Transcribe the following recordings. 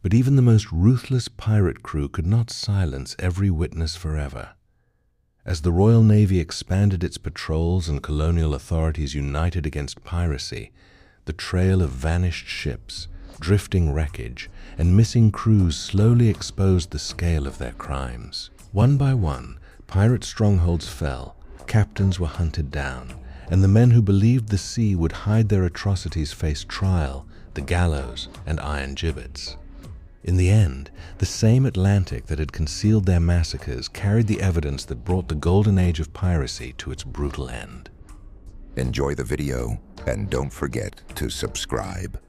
But even the most ruthless pirate crew could not silence every witness forever. As the Royal Navy expanded its patrols and colonial authorities united against piracy, the trail of vanished ships, drifting wreckage, and missing crews slowly exposed the scale of their crimes. One by one, pirate strongholds fell, captains were hunted down, and the men who believed the sea would hide their atrocities faced trial, the gallows, and iron gibbets. In the end, the same Atlantic that had concealed their massacres carried the evidence that brought the Golden Age of Piracy to its brutal end. Enjoy the video, and don't forget to subscribe.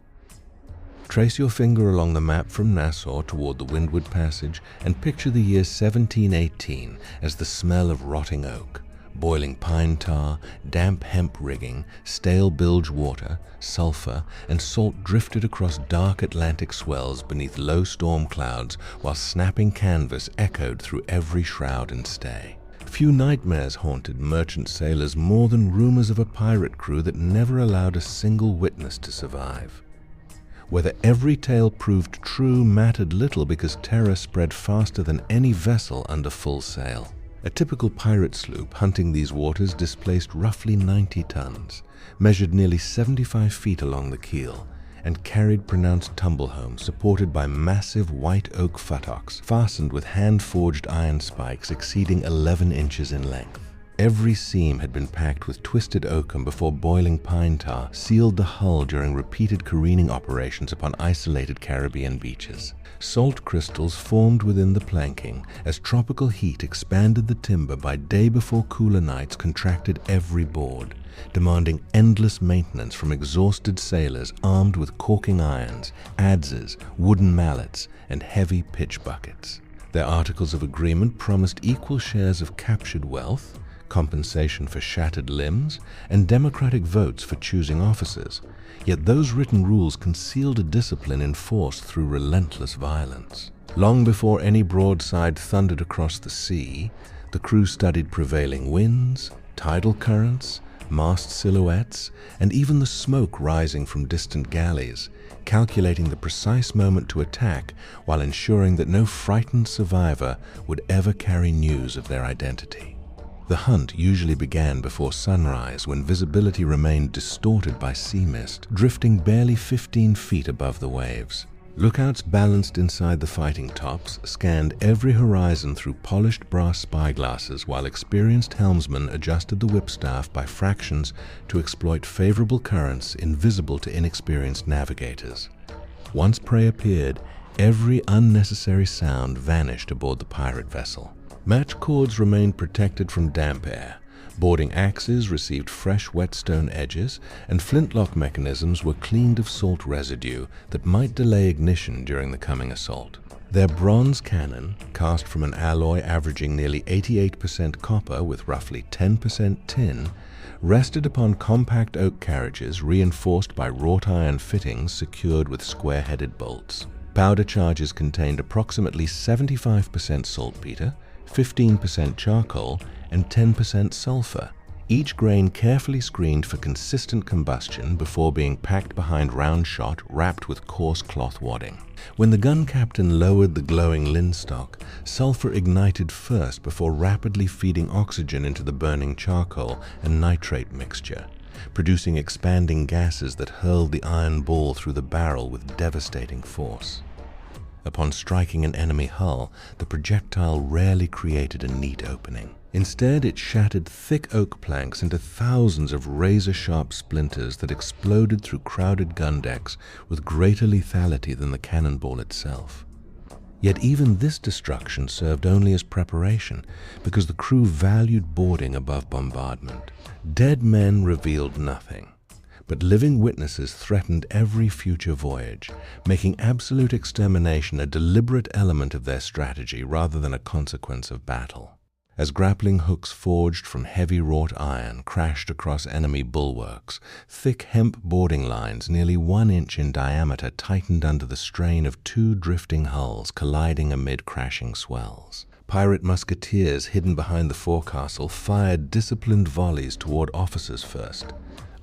Trace your finger along the map from Nassau toward the Windward Passage and picture the year 1718 as the smell of rotting oak, boiling pine tar, damp hemp rigging, stale bilge water, sulfur, and salt drifted across dark Atlantic swells beneath low storm clouds while snapping canvas echoed through every shroud and stay. Few nightmares haunted merchant sailors more than rumors of a pirate crew that never allowed a single witness to survive. Whether every tale proved true mattered little because terror spread faster than any vessel under full sail. A typical pirate sloop hunting these waters displaced roughly 90 tons, measured nearly 75 feet along the keel, and carried pronounced tumble-home supported by massive white oak futtocks fastened with hand-forged iron spikes exceeding 11 inches in length. Every seam had been packed with twisted oakum before boiling pine tar sealed the hull during repeated careening operations upon isolated Caribbean beaches. Salt crystals formed within the planking as tropical heat expanded the timber by day before cooler nights contracted every board, demanding endless maintenance from exhausted sailors armed with caulking irons, adzes, wooden mallets, and heavy pitch buckets. Their articles of agreement promised equal shares of captured wealth, compensation for shattered limbs, and democratic votes for choosing officers, yet those written rules concealed a discipline enforced through relentless violence. Long before any broadside thundered across the sea, the crew studied prevailing winds, tidal currents, mast silhouettes, and even the smoke rising from distant galleys, calculating the precise moment to attack while ensuring that no frightened survivor would ever carry news of their identity. The hunt usually began before sunrise when visibility remained distorted by sea mist, drifting barely 15 feet above the waves. Lookouts balanced inside the fighting tops scanned every horizon through polished brass spyglasses while experienced helmsmen adjusted the whipstaff by fractions to exploit favorable currents invisible to inexperienced navigators. Once prey appeared, every unnecessary sound vanished aboard the pirate vessel. Match cords remained protected from damp air, boarding axes received fresh whetstone edges, and flintlock mechanisms were cleaned of salt residue that might delay ignition during the coming assault. Their bronze cannon, cast from an alloy averaging nearly 88% copper with roughly 10% tin, rested upon compact oak carriages reinforced by wrought iron fittings secured with square-headed bolts. Powder charges contained approximately 75% saltpeter, 15% charcoal, and 10% sulfur, each grain carefully screened for consistent combustion before being packed behind round shot wrapped with coarse cloth wadding. When the gun captain lowered the glowing linstock, sulfur ignited first before rapidly feeding oxygen into the burning charcoal and nitrate mixture, producing expanding gases that hurled the iron ball through the barrel with devastating force. Upon striking an enemy hull, the projectile rarely created a neat opening. Instead, it shattered thick oak planks into thousands of razor-sharp splinters that exploded through crowded gun decks with greater lethality than the cannonball itself. Yet even this destruction served only as preparation, because the crew valued boarding above bombardment. Dead men revealed nothing, but living witnesses threatened every future voyage, making absolute extermination a deliberate element of their strategy rather than a consequence of battle. As grappling hooks forged from heavy wrought iron crashed across enemy bulwarks, thick hemp boarding lines nearly 1 inch in diameter tightened under the strain of 2 drifting hulls colliding amid crashing swells. Pirate musketeers hidden behind the forecastle fired disciplined volleys toward officers first,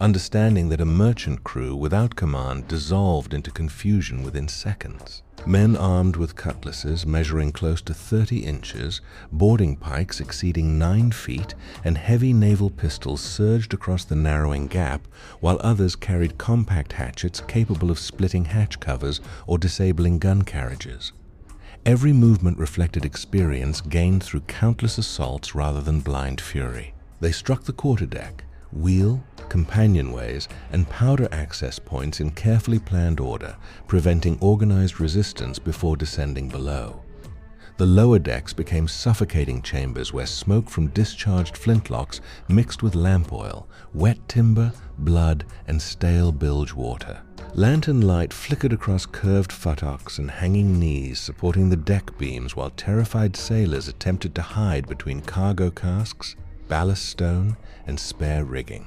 understanding that a merchant crew without command dissolved into confusion within seconds. Men armed with cutlasses measuring close to 30 inches, boarding pikes exceeding 9 feet, and heavy naval pistols surged across the narrowing gap, while others carried compact hatchets capable of splitting hatch covers or disabling gun carriages. Every movement reflected experience gained through countless assaults rather than blind fury. They struck the quarterdeck, wheel, companionways, and powder access points in carefully planned order, preventing organized resistance before descending below. The lower decks became suffocating chambers where smoke from discharged flintlocks mixed with lamp oil, wet timber, blood, and stale bilge water. Lantern light flickered across curved futtocks and hanging knees supporting the deck beams while terrified sailors attempted to hide between cargo casks, ballast stone, and spare rigging.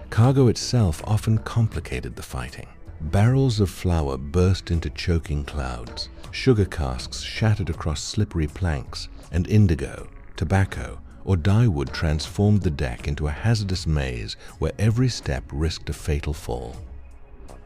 Cargo itself often complicated the fighting. Barrels of flour burst into choking clouds, sugar casks shattered across slippery planks, and indigo, tobacco, or dyewood transformed the deck into a hazardous maze where every step risked a fatal fall.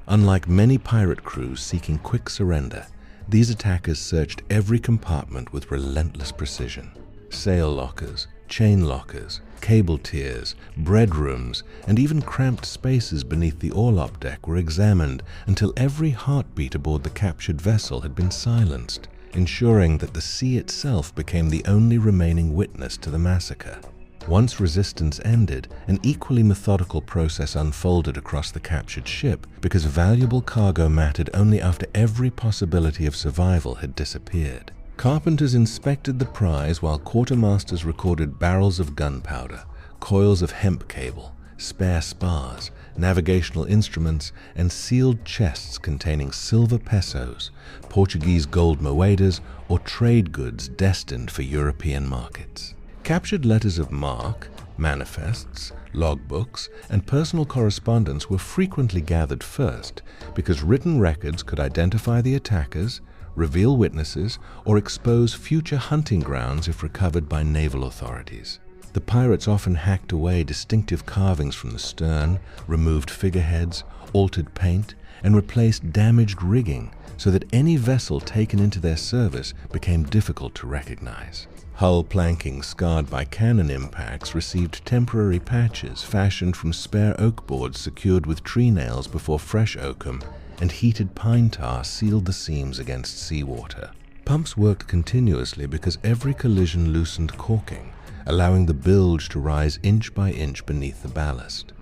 Unlike many pirate crews seeking quick surrender, these attackers searched every compartment with relentless precision. Sail lockers, chain lockers, cable tiers, bread rooms, and even cramped spaces beneath the orlop deck were examined until every heartbeat aboard the captured vessel had been silenced, ensuring that the sea itself became the only remaining witness to the massacre. Once resistance ended, an equally methodical process unfolded across the captured ship because valuable cargo mattered only after every possibility of survival had disappeared. Carpenters inspected the prize while quartermasters recorded barrels of gunpowder, coils of hemp cable, spare spars, navigational instruments, and sealed chests containing silver pesos, Portuguese gold moedas, or trade goods destined for European markets. Captured letters of marque, manifests, logbooks, and personal correspondence were frequently gathered first because written records could identify the attackers, reveal witnesses, or expose future hunting grounds if recovered by naval authorities. The pirates often hacked away distinctive carvings from the stern, removed figureheads, altered paint, and replaced damaged rigging so that any vessel taken into their service became difficult to recognize. Hull planking scarred by cannon impacts received temporary patches fashioned from spare oak boards secured with tree nails before fresh oakum, and heated pine tar sealed the seams against seawater. Pumps worked continuously because every collision loosened caulking, allowing the bilge to rise inch by inch beneath the ballast.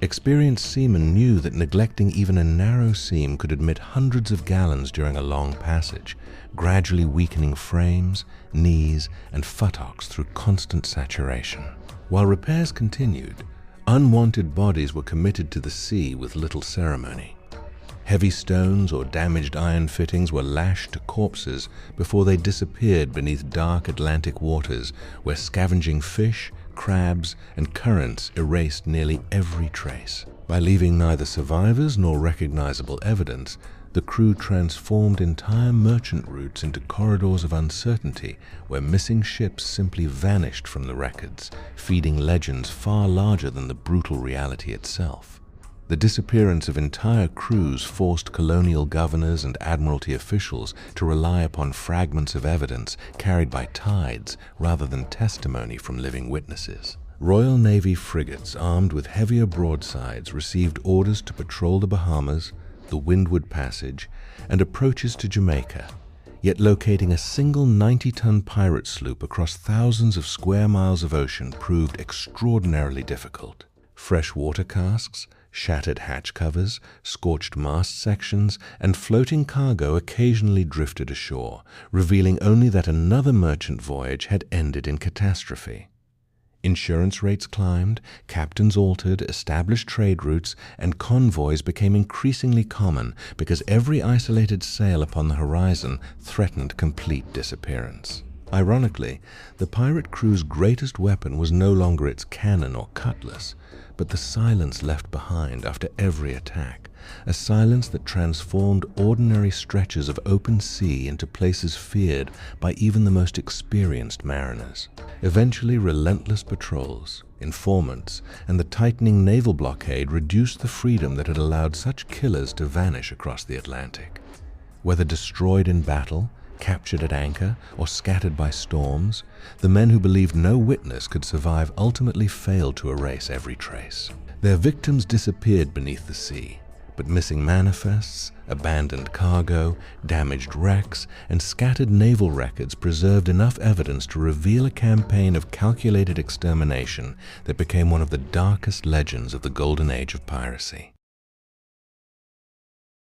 Experienced seamen knew that neglecting even a narrow seam could admit hundreds of gallons during a long passage, gradually weakening frames, knees, and futtocks through constant saturation. While repairs continued, unwanted bodies were committed to the sea with little ceremony. Heavy stones or damaged iron fittings were lashed to corpses before they disappeared beneath dark Atlantic waters where scavenging fish, crabs, and currents erased nearly every trace. By leaving neither survivors nor recognizable evidence, the crew transformed entire merchant routes into corridors of uncertainty where missing ships simply vanished from the records, feeding legends far larger than the brutal reality itself. The disappearance of entire crews forced colonial governors and admiralty officials to rely upon fragments of evidence carried by tides rather than testimony from living witnesses. Royal Navy frigates armed with heavier broadsides received orders to patrol the Bahamas, the Windward Passage, and approaches to Jamaica, yet locating a single 90-ton pirate sloop across thousands of square miles of ocean proved extraordinarily difficult. Fresh water casks, shattered hatch covers, scorched mast sections, and floating cargo occasionally drifted ashore, revealing only that another merchant voyage had ended in catastrophe. Insurance rates climbed, captains altered, established trade routes, and convoys became increasingly common because every isolated sail upon the horizon threatened complete disappearance. Ironically, the pirate crew's greatest weapon was no longer its cannon or cutlass, but the silence left behind after every attack, a silence that transformed ordinary stretches of open sea into places feared by even the most experienced mariners. Eventually, relentless patrols, informants, and the tightening naval blockade reduced the freedom that had allowed such killers to vanish across the Atlantic. Whether destroyed in battle, captured at anchor, or scattered by storms, the men who believed no witness could survive ultimately failed to erase every trace. Their victims disappeared beneath the sea, but missing manifests, abandoned cargo, damaged wrecks, and scattered naval records preserved enough evidence to reveal a campaign of calculated extermination that became one of the darkest legends of the Golden Age of piracy.